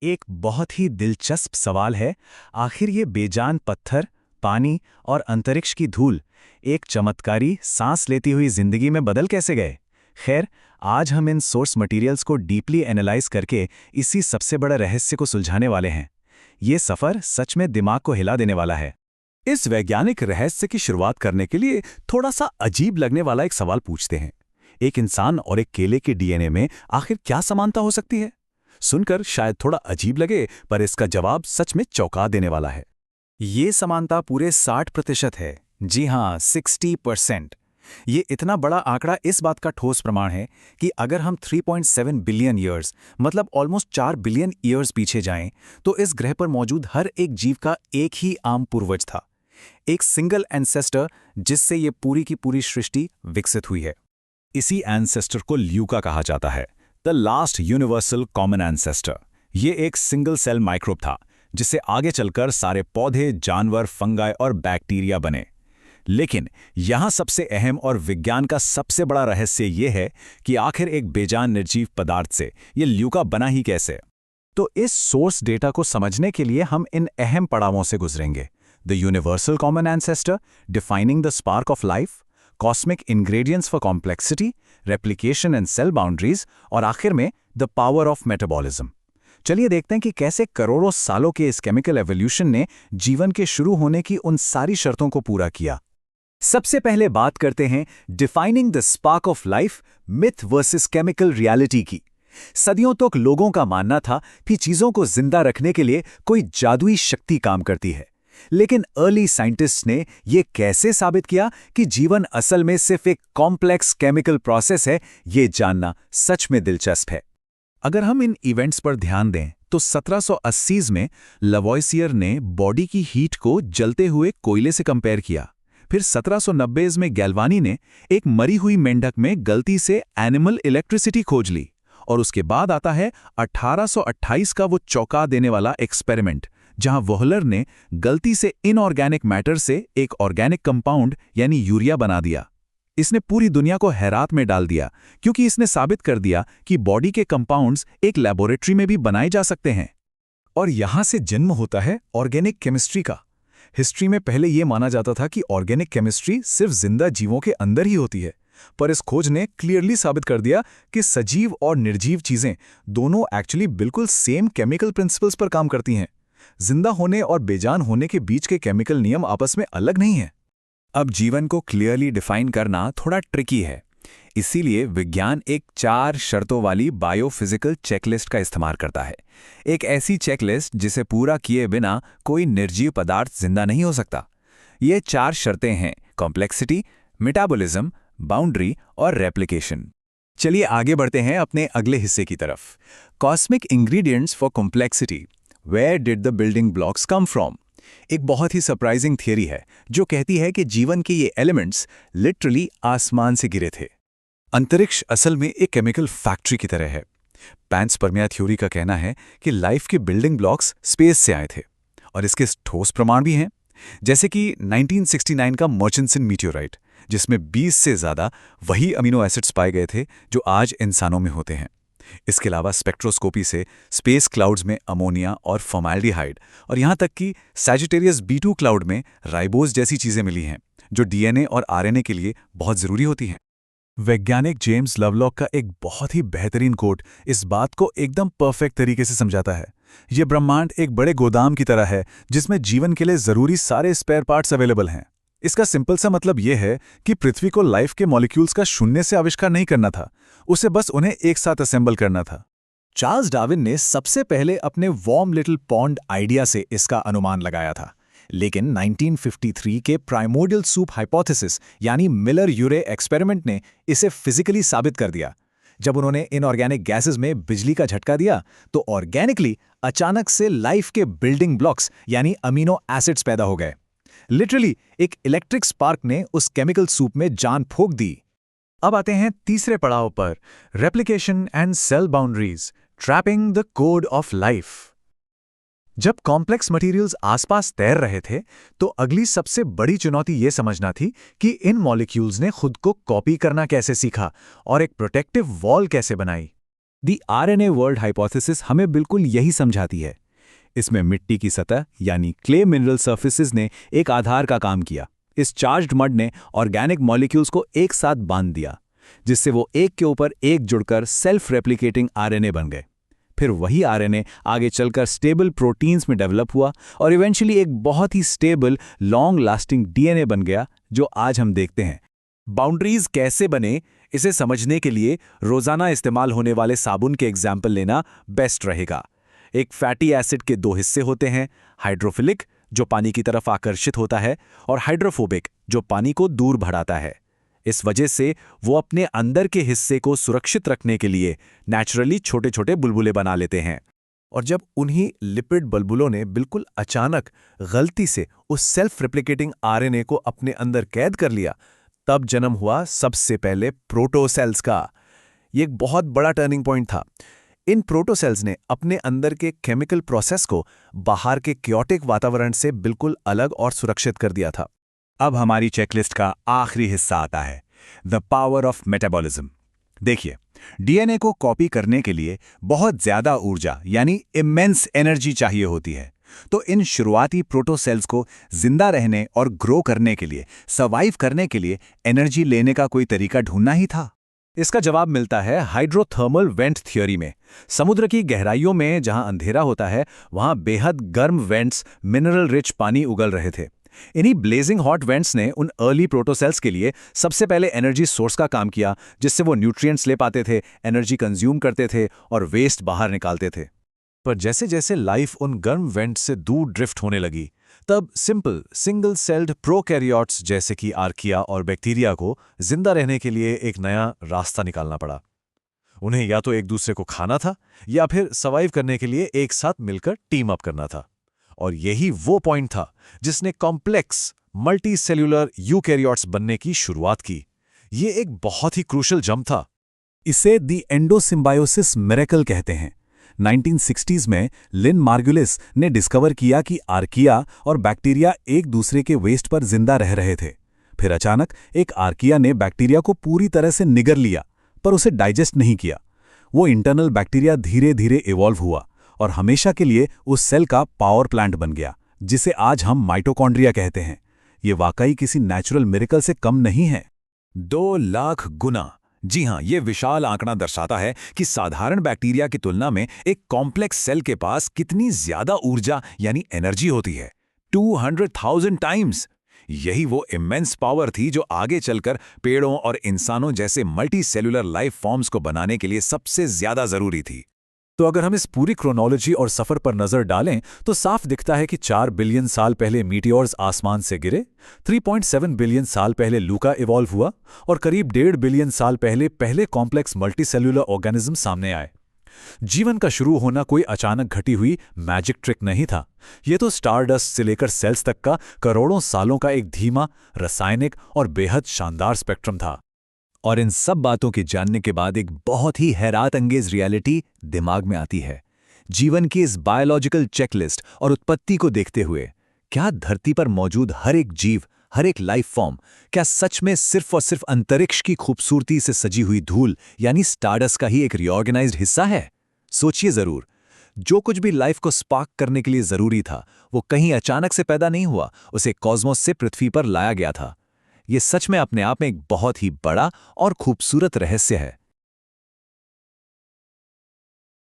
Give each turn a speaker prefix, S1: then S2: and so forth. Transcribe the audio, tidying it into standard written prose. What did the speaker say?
S1: एक बहुत ही दिलचस्प सवाल है, आखिर ये बेजान पत्थर, पानी और अंतरिक्ष की धूल एक चमत्कारी सांस लेती हुई जिंदगी में बदल कैसे गए? खैर, आज हम इन सोर्स मटेरियल्स को डीपली एनालाइज करके इसी सबसे बड़ा रहस्य को सुलझाने वाले हैं। ये सफर सच में दिमाग को हिला देने वाला है।
S2: इस वैज्ञानिक रहस्य की शुरुआत करने के लिए थोड़ा सा अजीब लगने वाला एक सवाल पूछते हैं। एक इंसान और एक केले के डीएनए में आखिर क्या समानता हो सकती है? सुनकर शायद थोड़ा अजीब लगे, पर इसका जवाब सच में चौंका देने वाला है।
S1: ये समानता पूरे 60% है। जी हाँ, 60%। ये इतना बड़ा आंकड़ा इस बात का ठोस प्रमाण है कि अगर हम 3.7 बिलियन ईयर्स मतलब ऑलमोस्ट 4 बिलियन ईयर्स पीछे जाएं, तो इस ग्रह पर मौजूद हर एक जीव का एक ही आम पूर्वज था, एक सिंगल एंसेस्टर जिससे ये पूरी की पूरी सृष्टि विकसित हुई है।
S2: इसी एंसेस्टर को ल्यूका कहा जाता है, the last universal common ancestor. ये एक सिंगल सेल माइक्रोब था जिससे आगे चलकर सारे पौधे, जानवर, फंगाई और बैक्टीरिया बने। लेकिन यहाँ सबसे अहम और विज्ञान का सबसे बड़ा रहस्य ये है कि आखिर एक बेजान निर्जीव पदार्थ से ये ल्यूका बना ही कैसे।
S1: तो इस सोर्स डेटा को समझने के लिए हम इन अहम पड़ावों से गुजरेंगे। The universal common ancestor, defining the spark of life, cosmic ingredients for complexity, replication and cell boundaries, और आखिर में द पावर ऑफ मेटाबॉलिज्म। चलिए देखते हैं कि कैसे करोड़ों सालों के इस केमिकल एवोल्यूशन ने जीवन के शुरू होने की उन सारी शर्तों को पूरा किया। सबसे पहले बात करते हैं defining the spark of life, myth versus chemical reality की। सदियों तक लोगों का मानना था कि चीजों को जिंदा रखने के लिए कोई जादुई शक्ति काम करती है। लेकिन अर्ली साइंटिस्ट्स ने यह कैसे साबित किया कि जीवन असल में सिर्फ एक कॉम्प्लेक्स केमिकल प्रोसेस है, ये जानना सच में दिलचस्प है।
S2: अगर हम इन इवेंट्स पर ध्यान दें तो 1780s में लवॉइसियर ने बॉडी की हीट को जलते हुए कोयले से कंपेयर किया। फिर 1790s में गैल्वानी ने एक मरी हुई मेंढक में गलती से एनिमल इलेक्ट्रिसिटी खोज ली। और उसके बाद आता है 1828 का वो चौंका देने वाला एक्सपेरिमेंट, जहां वोहलर ने गलती से इनऑर्गेनिक मैटर से एक ऑर्गेनिक कंपाउंड यानी यूरिया बना दिया। इसने पूरी दुनिया को हैरात में डाल दिया, क्योंकि इसने साबित कर दिया कि बॉडी के कंपाउंड्स एक लैबोरेटरी में भी बनाए जा सकते हैं।
S1: और यहां से जन्म होता है ऑर्गेनिक केमिस्ट्री का। हिस्ट्री में पहले यह माना जाता था कि ऑर्गेनिक केमिस्ट्री सिर्फ जिंदा जीवों के अंदर ही होती है, पर इस खोज ने क्लियरली साबित कर दिया कि सजीव और निर्जीव चीजें दोनों एक्चुअली बिल्कुल सेम केमिकल प्रिंसिपल्स पर काम करती हैं। जिंदा होने और बेजान होने के बीच के केमिकल नियम आपस में अलग नहीं हैं।
S2: अब जीवन को क्लियरली डिफाइन करना थोड़ा ट्रिकी है, इसीलिए विज्ञान एक 4 शर्तों वाली बायोफिजिकल चेकलिस्ट का इस्तेमाल करता है। एक ऐसी चेकलिस्ट जिसे पूरा किए बिना कोई निर्जीव पदार्थ जिंदा नहीं हो सकता। ये 4 शर्तें हैं: कॉम्प्लेक्सिटी, मेटाबॉलिज्म, बाउंड्री और रेप्लिकेशन।
S1: चलिए आगे बढ़ते हैं अपने अगले हिस्से की तरफ। Cosmic ingredients for complexity, where did the building blocks come from. एक बहुत ही सरप्राइजिंग थियरी है जो कहती है कि जीवन के ये एलिमेंट्स लिटरली आसमान से गिरे थे। अंतरिक्ष असल में एक केमिकल फैक्ट्री की तरह है। पैंसपर्मिया थ्योरी का कहना है कि लाइफ के बिल्डिंग ब्लॉक्स स्पेस से आए थे, और इसके ठोस प्रमाण भी हैं, जैसे कि 1969 का मर्चेंसन मीटियोराइट, जिसमें 20 से ज़्यादा वही अमीनो एसिड्स पाए गए थे जो आज इंसानों में होते हैं। इसके अलावा स्पेक्ट्रोस्कोपी से स्पेस क्लाउड्स में अमोनिया और फॉर्मल्डिहाइड, और यहाँ तक कि सैजिटेरियस B2 क्लाउड में राइबोज जैसी चीज़ें मिली हैं जो डीएनए और आरएनए के लिए बहुत ज़रूरी होती हैं। वैज्ञानिक जेम्स लवलॉक का एक बहुत ही बेहतरीन कोट इस बात को एकदम परफेक्ट तरीके से समझाता है। ये ब्रह्मांड एक बड़े गोदाम की तरह है जिसमें जीवन के लिए ज़रूरी सारे स्पेयर पार्ट्स अवेलेबल हैं। इसका सिंपल सा मतलब यह है कि पृथ्वी को लाइफ के मॉलिक्यूल्स का शून्य से आविष्कार नहीं करना था, उसे बस उन्हें एक साथ असेंबल करना था। चार्ल्स डार्विन ने सबसे पहले अपने वार्म लिटिल पॉन्ड आइडिया से इसका अनुमान लगाया था, लेकिन 1953 के प्राइमोर्डियल सूप हाइपोथेसिस यानी मिलर-यूरे एक्सपेरिमेंट ने इसे फिजिकली साबित कर दिया। जब उन्होंने इनऑर्गेनिक गैसेस में बिजली का झटका दिया तो ऑर्गेनिकली अचानक से लाइफ के बिल्डिंग ब्लॉक्स यानी अमीनो एसिड्स पैदा हो गए। लिटरली एक इलेक्ट्रिक स्पार्क ने उस केमिकल सूप में जान फूंक दी। अब आते हैं तीसरे पड़ाव पर, replication and cell boundaries, trapping the code of life. जब कॉम्प्लेक्स मटेरियल्स आसपास तैर रहे थे तो अगली सबसे बड़ी चुनौती ये समझना थी कि इन मॉलिक्यूल्स ने खुद को कॉपी करना कैसे सीखा और एक प्रोटेक्टिव वॉल कैसे बनाई। दी आरएनए वर्ल्ड हाइपोथेसिस हमें बिल्कुल यही समझाती है। इसमें मिट्टी की सतह यानी क्ले मिनरल सर्फेसिस ने एक आधार का काम किया। इस चार्ज्ड मड ने ऑर्गेनिक मॉलिक्यूल्स को एक साथ बांध दिया, जिससे वो एक के ऊपर एक जुड़कर सेल्फ रेप्लिकेटिंग आरएनए बन गए। फिर वही आरएनए आगे चलकर स्टेबल प्रोटीन्स में डेवलप हुआ और इवेंचुअली एक बहुत ही स्टेबल लॉन्ग लास्टिंग डीएनए बन गया, जो आज हम देखते हैं। बाउंड्रीज कैसे बने, इसे समझने के लिए रोजाना इस्तेमाल होने वाले साबुन के एग्जाम्पल लेना बेस्ट रहेगा। एक फैटी एसिड के दो हिस्से होते हैं, हाइड्रोफिलिक जो पानी की तरफ आकर्षित होता है और हाइड्रोफोबिक जो पानी को दूर भगाता है। इस वजह से वो अपने अंदर के हिस्से को सुरक्षित रखने के लिए नेचुरली छोटे छोटे बुलबुले बना लेते हैं। और जब उन्हीं लिपिड बुलबुलों ने बिल्कुल अचानक गलती से उस सेल्फ रेप्लिकेटिंग आरएनए को अपने अंदर कैद कर लिया, तब जन्म हुआ सबसे पहले प्रोटोसेल्स का। ये एक बहुत बड़ा टर्निंग पॉइंट था। इन प्रोटोसेल्स ने अपने अंदर के केमिकल प्रोसेस को बाहर के क्योटिक वातावरण से बिल्कुल अलग और सुरक्षित कर दिया था।
S2: अब हमारी चेकलिस्ट का आखिरी हिस्सा आता है, द पावर ऑफ मेटाबॉलिज्म। देखिए, डीएनए को कॉपी करने के लिए बहुत ज्यादा ऊर्जा यानी इमेंस एनर्जी चाहिए होती है। तो इन शुरुआती प्रोटोसेल्स को जिंदा रहने और ग्रो करने के लिए, सर्वाइव करने के लिए एनर्जी लेने का कोई तरीका ढूंढना ही था।
S1: इसका जवाब मिलता है हाइड्रोथर्मल वेंट थ्योरी में। समुद्र की गहराइयों में जहां अंधेरा होता है, वहां बेहद गर्म वेंट्स मिनरल रिच पानी उगल रहे थे। इन्हीं ब्लेजिंग हॉट वेंट्स ने उन अर्ली प्रोटोसेल्स के लिए सबसे पहले एनर्जी सोर्स का काम किया, जिससे वो न्यूट्रिएंट्स ले पाते थे, एनर्जी कंज्यूम करते थे और वेस्ट बाहर निकालते थे। पर जैसे जैसे लाइफ उन गर्म वेंट्स से दूर ड्रिफ्ट होने लगी, तब सिंपल सिंगल सेल्ड प्रोकैरियोट्स जैसे कि आर्किया और बैक्टीरिया को जिंदा रहने के लिए एक नया रास्ता निकालना पड़ा। उन्हें या तो एक दूसरे को खाना था या फिर सर्वाइव करने के लिए एक साथ मिलकर टीम अप करना था। और यही वो पॉइंट था जिसने कॉम्प्लेक्स मल्टी सेल्यूलर यूकैरियोट्स बनने की शुरुआत की। ये एक बहुत ही क्रूशल जंप था।
S2: इसे दी एंडोसिम्बायोसिस मिरेकल कहते हैं। 1960s में लिन मार्गुलिस ने डिस्कवर किया कि आर्किया और बैक्टीरिया एक दूसरे के वेस्ट पर जिंदा रह रहे थे। फिर अचानक एक आर्किया ने बैक्टीरिया को पूरी तरह से निगल लिया, पर उसे डाइजेस्ट नहीं किया। वो इंटरनल बैक्टीरिया धीरे धीरे इवॉल्व हुआ और हमेशा के लिए उस सेल का पावर प्लांट बन गया, जिसे आज हम माइटोकॉन्ड्रिया कहते हैं। ये वाकई किसी नेचुरल मिरेकल से कम नहीं है।
S1: 2 लाख गुना। जी हाँ, ये विशाल आंकड़ा दर्शाता है कि साधारण बैक्टीरिया की तुलना में एक कॉम्प्लेक्स सेल के पास कितनी ज्यादा ऊर्जा यानी एनर्जी होती है। 200,000 टाइम्स। यही वो इमेंस पावर थी जो आगे चलकर पेड़ों और इंसानों जैसे मल्टी सेल्यूलर लाइफ फॉर्म्स को बनाने के लिए सबसे ज्यादा जरूरी थी। तो अगर हम इस पूरी क्रोनोलॉजी और सफर पर नजर डालें तो साफ दिखता है कि 4 बिलियन साल पहले मीटियोर्स आसमान से गिरे, 3.7 बिलियन साल पहले लूका इवॉल्व हुआ और करीब 1.5 बिलियन साल पहले कॉम्प्लेक्स मल्टीसेल्यूलर ऑर्गेनिज्म सामने आए। जीवन का शुरू होना कोई अचानक घटी हुई मैजिक ट्रिक नहीं था। ये तो स्टारडस्ट से लेकर सेल्स तक का करोड़ों सालों का एक धीमा, रासायनिक और बेहद शानदार स्पेक्ट्रम था। और इन सब बातों के जानने के बाद एक बहुत ही हैरात अंगेज रियलिटी दिमाग में आती है। जीवन की इस बायोलॉजिकल चेकलिस्ट और उत्पत्ति को देखते हुए, क्या धरती पर मौजूद हर एक जीव, हर एक लाइफ फॉर्म, क्या सच में सिर्फ और सिर्फ अंतरिक्ष की खूबसूरती से सजी हुई धूल यानी स्टारडस्ट का ही एक रिऑर्गेनाइज्ड हिस्सा है? सोचिए जरूर। जो कुछ भी लाइफ को स्पार्क करने के लिए जरूरी था, वो कहीं अचानक से पैदा नहीं हुआ, उसे कॉस्मोस से पृथ्वी पर लाया गया था। ये सच में अपने आप में एक बहुत ही बड़ा और खूबसूरत रहस्य है।